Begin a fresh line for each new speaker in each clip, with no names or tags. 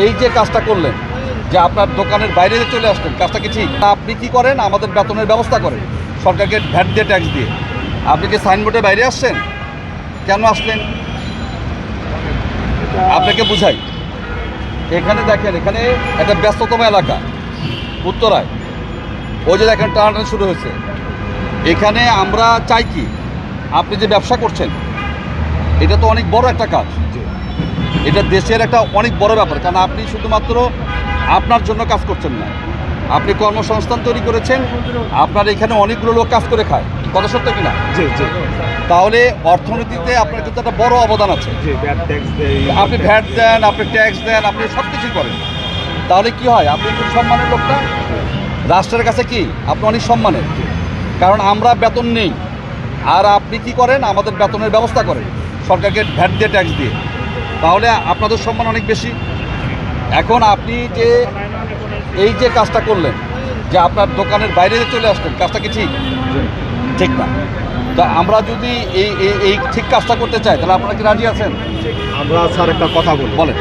এই যে কাজটা করলেন, যে আপনার দোকানের বাইরে যে চলে আসলেন, কাজটা কি ঠিক? আপনি কি করেন? আমাদের বেতনের ব্যবস্থা করেন সরকারকে ভ্যাট দিয়ে, ট্যাক্স দিয়ে। আপনি কি সাইনবোর্ডের বাইরে আসছেন? কেন আসলেন? আপনাকে বুঝাই। এখানে দেখেন, এখানে একটা ব্যস্ততম এলাকা উত্তরায়। ওই যে দেখেন টানাটানি শুরু হয়েছে। এখানে আমরা চাই কি, আপনি যে ব্যবসা করছেন এটা তো অনেক বড় একটা কাজ, এটা দেশের একটা অনেক বড় ব্যাপার। কারণ আপনি শুধুমাত্র আপনার জন্য কাজ করছেন না, আপনি কর্মসংস্থান তৈরি করেছেন, আপনার এখানে অনেকগুলো লোক কাজ করে খায়। কথা সত্য কিনা?
জি জি।
তাহলে অর্থনীতিতে আপনার কিন্তু একটা বড় অবদান আছে। আপনি ভ্যাট দেন, আপনি ট্যাক্স দেন, আপনি সব কিছুই করেন। তাহলে কি হয়? আপনি খুব সম্মানের লোকটা, রাষ্ট্রের কাছে কি আপনি অনেক সম্মানের। কারণ আমরা বেতন নেই, আর আপনি কি করেন? আমাদের বেতনের ব্যবস্থা করেন সরকারকে ভ্যাট দিয়ে, ট্যাক্স দিয়ে। তাহলে আপনাদের সম্মান অনেক বেশি। এখন আপনি যে এই যে কাজটা করলেন, যে আপনার দোকানের বাইরে যে চলে আসলেন, কাজটা কি ঠিক? ঠিক না। তো আমরা যদি এই ঠিক কাজটা করতে চাই, তাহলে আপনারা কি রাজি আছেন?
আমরা স্যার একটা কথা
বলেন।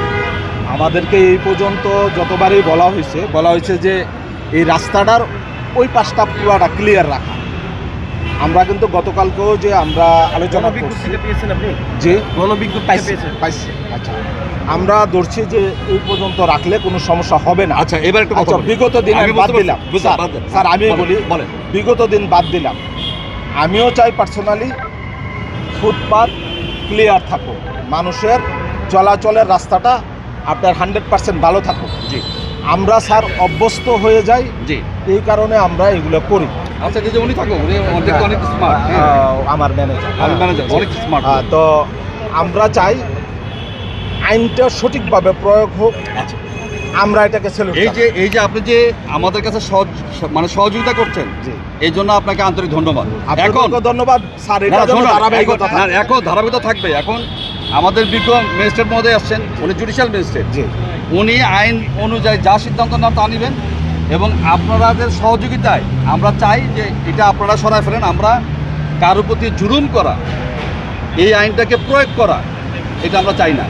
আমাদেরকে এই পর্যন্ত যতবারই বলা হয়েছে যে এই রাস্তাটার ওই পাশটা পুরাটা ক্লিয়ার রাখা। আমরা কিন্তু গতকালকেও যে আমরা আলোচনা করছি,
পেয়েছেন আপনি?
যে
গণবিজ্ঞপ্তি
পাইছি। আচ্ছা, আমরা ধরছি যে এই পর্যন্ত রাখলে কোনো সমস্যা হবে না।
আচ্ছা, এবার একটা কথা
আচ্ছা,
বলি।
বিগত দিন
আমি
বাদ
বুঝতে
দিলাম
পারছি।
স্যার,
বাদ দেন।
স্যার আমি বলি,
বলেন।
বিগত দিন বাদ দিলাম। আমিও চাই পার্সোনালি ফুটপাথ ক্লিয়ার থাকুক, মানুষের চলাচলের রাস্তাটা আপনার 100% ভালো থাকুক।
জি
আমরা স্যার অভ্যস্ত হয়ে যাই,
জি।
এই কারণে আমরা এগুলো করি।
আচ্ছা, যে উনি থাকুক, উনি অনেক অনেক স্মার্ট,
আমার ম্যানেজার
অনেক স্মার্ট।
তো আমরা চাই আইনটা সঠিকভাবে প্রয়োগ হোক।
আচ্ছা,
আমরা এটাকে সেলুট
এই যে আপনি যে আমাদের কাছে সহযোগিতা করছেন,
জি।
এই জন্য আপনাকে আন্তরিক ধন্যবাদ।
এখন ধন্যবাদ স্যার, এটা যেন ধারাবাহিকতা থাকে।
এখন ধারাবাহিকতা থাকবে। এখন আমাদের বিজ্ঞ ম্যাজিস্ট্রেট মহোদয় আসছেন, উনি জুডিশিয়াল ম্যাজিস্ট্রেট।
জি।
উনি আইন অনুযায়ী যা সিদ্ধান্ত না তা নেবেন, এবং আপনাদের সহযোগিতায় আমরা চাই যে এটা আপনারা সরায় ফেলেন। আমরা কারোর প্রতি জুলুম করা, এই আইনটাকে প্রয়োগ করা, এটা আমরা চাই না।